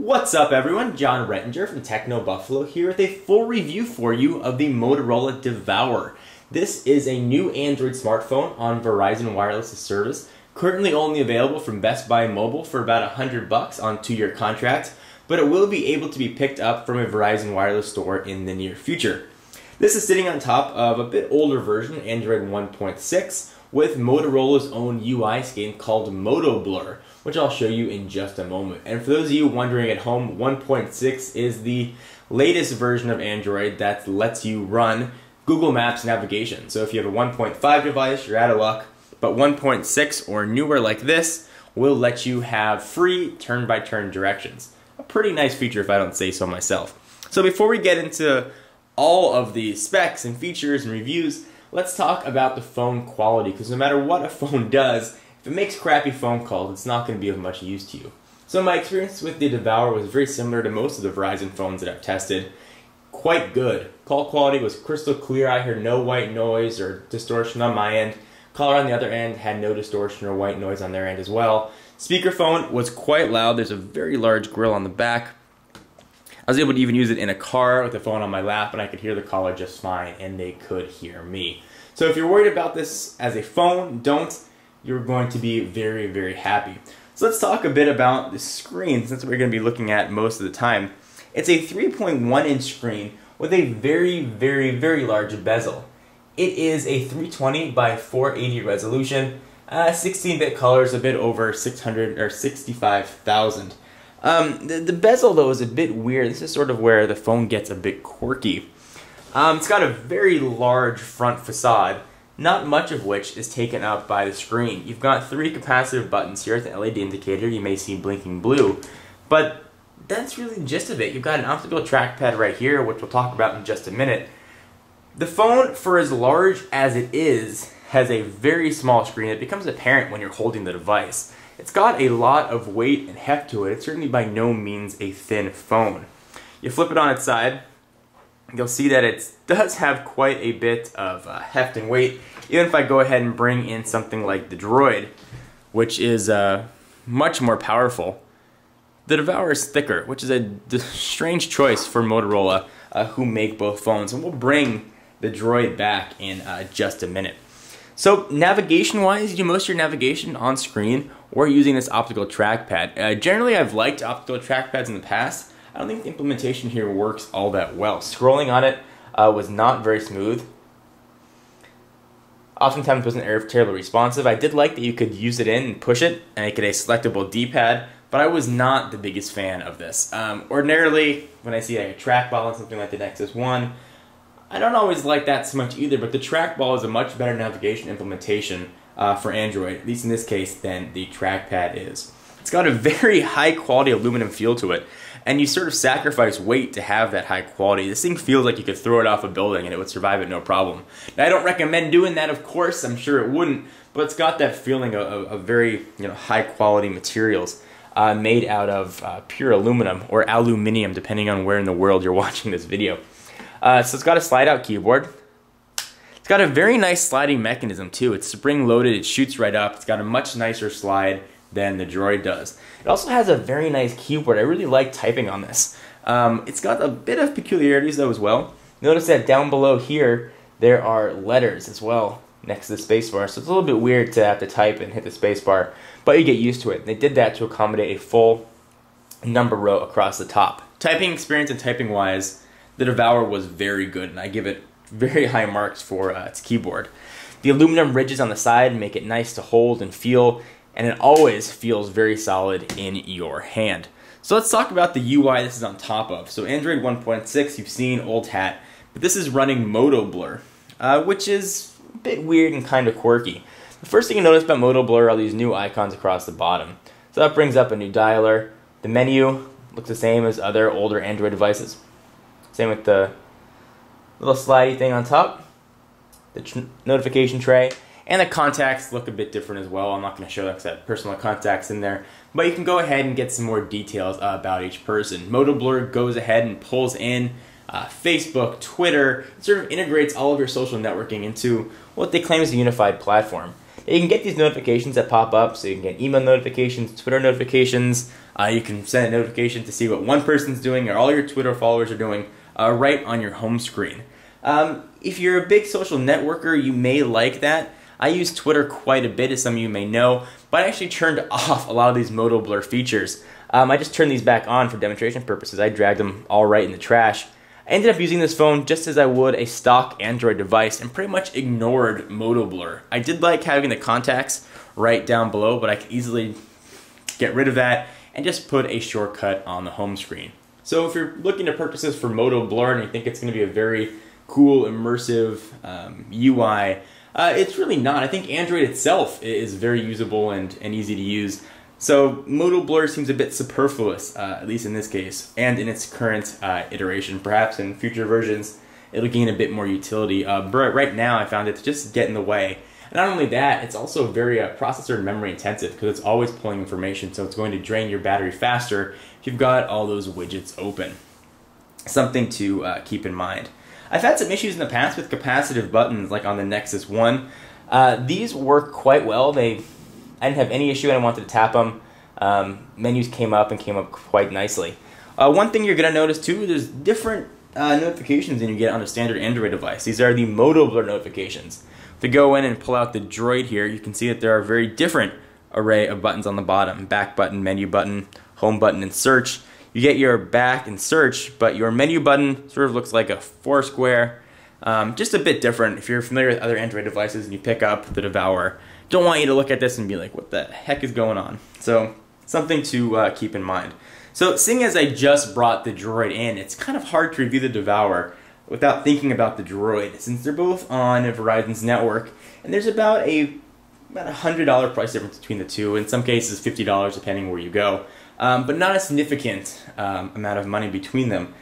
What's up everyone, John Rettinger from TechnoBuffalo here with a full review for you of the Motorola Devour. This is a new Android smartphone on Verizon Wireless service, currently only available from Best Buy Mobile for about $100 on 2-year contract, but it will be able to be picked up from a Verizon Wireless store in the near future. This is sitting on top of a bit older version, Android 1.6, with Motorola's own UI scheme called MotoBlur, which I'll show you in just a moment. And for those of you wondering at home, 1.6 is the latest version of Android that lets you run Google Maps navigation. So if you have a 1.5 device, you're out of luck, but 1.6 or newer like this will let you have free turn-by-turn directions. A pretty nice feature if I don't say so myself. So before we get into all of the specs and features and reviews, let's talk about the phone quality, because no matter what a phone does, if it makes crappy phone calls, it's not going to be of much use to you. So my experience with the Devour was very similar to most of the Verizon phones that I've tested. Quite good. Call quality was crystal clear. I heard no white noise or distortion on my end. Caller on the other end had no distortion or white noise on their end as well. Speakerphone was quite loud. There's a very large grill on the back. I was able to even use it in a car with the phone on my lap, and I could hear the caller just fine, and they could hear me. So if you're worried about this as a phone, don't. You're going to be very, very happy. So let's talk a bit about the screen, since we're going to be looking at most of the time. It's a 3.1-inch screen with a very, very, very large bezel. It is a 320 by 480 resolution, 16-bit colors, a bit over 600 or 65,000. The bezel though is a bit weird. This is sort of where the phone gets a bit quirky. It's got a very large front facade, not much of which is taken up by the screen. You've got 3 capacitive buttons here at the LED indicator. You may see blinking blue, but that's really the gist of it. You've got an optical trackpad right here, which we'll talk about in just a minute. The phone, for as large as it is, has a very small screen. It becomes apparent when you're holding the device. It's got a lot of weight and heft to it. It's certainly by no means a thin phone. You flip it on its side, you'll see that it does have quite a bit of heft and weight. Even if I go ahead and bring in something like the Droid, which is much more powerful, the Devour is thicker, which is a strange choice for Motorola, who make both phones. And we'll bring the Droid back in just a minute. So navigation-wise, you do most of your navigation on screen or using this optical trackpad. Generally, I've liked optical trackpads in the past. I don't think the implementation here works all that well. Scrolling on it was not very smooth. Oftentimes wasn't terribly responsive. I did like that you could use it in and push it and make it a selectable D-pad, but I was not the biggest fan of this. Ordinarily, when I see like a trackball on something like the Nexus 1, I don't always like that so much either, but the trackball is a much better navigation implementation for Android, at least in this case, than the trackpad is. It's got a very high quality aluminum feel to it, and you sort of sacrifice weight to have that high quality. This thing feels like you could throw it off a building and it would survive it no problem. Now, I don't recommend doing that, of course, I'm sure it wouldn't, but it's got that feeling of very high quality materials made out of pure aluminum or aluminium, depending on where in the world you're watching this video. So it's got a slide-out keyboard. It's got a very nice sliding mechanism too. It's spring-loaded, it shoots right up. It's got a much nicer slide than the Droid does. It also has a very nice keyboard. I really like typing on this. It's got a bit of peculiarities though as well. Notice that down below here, there are letters as well next to the spacebar. So it's a little bit weird to have to type and hit the spacebar, but you get used to it. They did that to accommodate a full number row across the top. Typing experience and typing-wise, the Devour was very good, and I give it very high marks for its keyboard. The aluminum ridges on the side make it nice to hold and feel, and it always feels very solid in your hand. So let's talk about the UI this is on top of. So Android 1.6, you've seen, old hat, but this is running MotoBlur, which is a bit weird and kind of quirky. The first thing you notice about MotoBlur are these new icons across the bottom. So that brings up a new dialer. The menu looks the same as other older Android devices. Same with the little slidey thing on top, the notification tray, and the contacts look a bit different as well. I'm not going to show that because I have personal contacts in there, but you can go ahead and get some more details about each person. MotoBlur goes ahead and pulls in Facebook, Twitter. It sort of integrates all of your social networking into what they claim is a unified platform. You can get these notifications that pop up, so you can get email notifications, Twitter notifications. You can send a notification to see what one person's doing or all your Twitter followers are doing right on your home screen. If you're a big social networker, you may like that. I use Twitter quite a bit, as some of you may know, but I actually turned off a lot of these MotoBlur features. I just turned these back on for demonstration purposes. I dragged them all right in the trash. I ended up using this phone just as I would a stock Android device and pretty much ignored MotoBlur. I did like having the contacts right down below, but I could easily get rid of that and just put a shortcut on the home screen. So if you're looking to purchase this for MotoBlur and you think it's going to be a very cool, immersive UI, it's really not. I think Android itself is very usable and easy to use. So MotoBlur seems a bit superfluous, at least in this case, and in its current iteration. Perhaps in future versions, it'll gain a bit more utility. But right now, I found it to just get in the way. And not only that, it's also very processor and memory intensive because it's always pulling information, so it's going to drain your battery faster if you've got all those widgets open. Something to keep in mind. I've had some issues in the past with capacitive buttons, like on the Nexus 1. These work quite well. I didn't have any issue when I wanted to tap them. Menus came up quite nicely. One thing you're going to notice too, there's different notifications than you get on a standard Android device. These are the MotoBlur notifications. If you go in and pull out the Droid here, you can see that there are a very different array of buttons on the bottom. Back button, menu button, home button, and search. You get your back and search, but your menu button sort of looks like a foursquare. Just a bit different. If you're familiar with other Android devices and you pick up the Devour, don't want you to look at this and be like, what the heck is going on? So something to keep in mind. So seeing as I just brought the Droid in, it's kind of hard to review the Devour without thinking about the Droid, since they're both on Verizon's network, and there's about a $100 price difference between the two. In some cases, $50 depending where you go, but not a significant amount of money between them.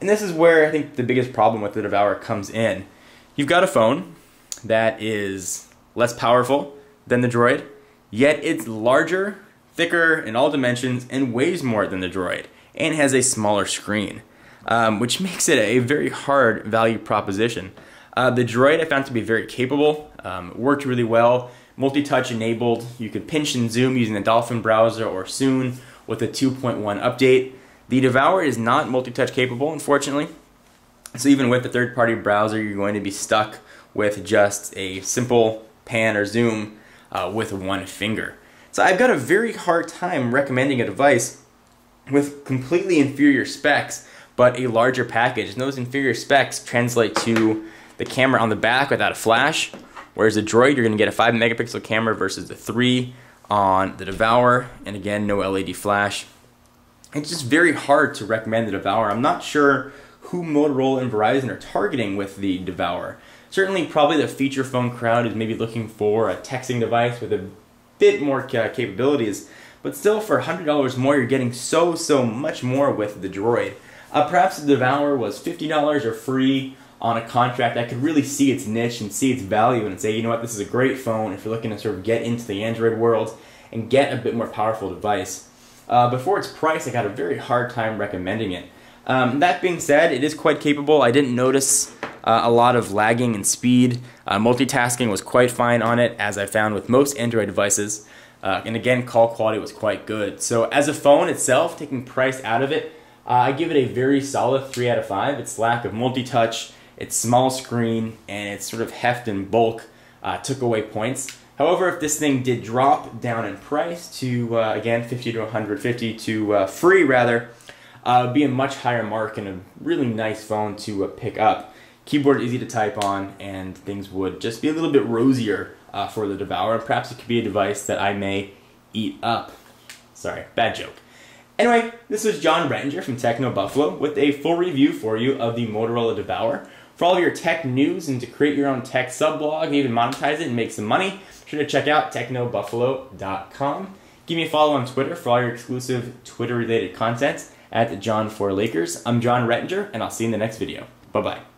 And this is where I think the biggest problem with the Devour comes in. You've got a phone that is less powerful than the Droid, yet it's larger, thicker in all dimensions, and weighs more than the Droid, and has a smaller screen, which makes it a very hard value proposition. The Droid I found to be very capable, worked really well, multi-touch enabled. You could pinch and zoom using the Dolphin browser or soon with a 2.1 update. The Devour is not multi-touch capable, unfortunately, so even with the third-party browser, you're going to be stuck with just a simple pan or zoom with one finger. So I've got a very hard time recommending a device with completely inferior specs but a larger package. And those inferior specs translate to the camera on the back without a flash, whereas the Droid, you're going to get a 5 megapixel camera versus the 3 on the Devour, and again, no LED flash. It's just very hard to recommend the Devour. I'm not sure who Motorola and Verizon are targeting with the Devour. Certainly, probably the feature phone crowd is maybe looking for a texting device with a bit more capabilities, but still for $100 more, you're getting so much more with the Droid. Perhaps the Devour was $50 or free on a contract. I could really see its niche and see its value and say, you know what, this is a great phone if you're looking to sort of get into the Android world and get a bit more powerful device. But for its price, I got a very hard time recommending it. That being said, it is quite capable. I didn't notice a lot of lagging and speed. Multitasking was quite fine on it, as I found with most Android devices. And again, call quality was quite good. So as a phone itself, taking price out of it, I give it a very solid 3 out of 5. Its lack of multi-touch, its small screen, and its sort of heft and bulk took away points. However, if this thing did drop down in price to, again, $50 to $150 to free rather, would be a much higher mark and a really nice phone to pick up. Keyboard easy to type on, and things would just be a little bit rosier for the Devour. Perhaps it could be a device that I may eat up. Sorry, bad joke. Anyway, this was John Rettinger from TechnoBuffalo with a full review for you of the Motorola Devour. For all of your tech news and to create your own tech subblog and even monetize it and make some money, be sure to check out TechnoBuffalo.com. Give me a follow on Twitter for all your exclusive Twitter-related content at John4Lakers. I'm John Rettinger, and I'll see you in the next video. Bye-bye.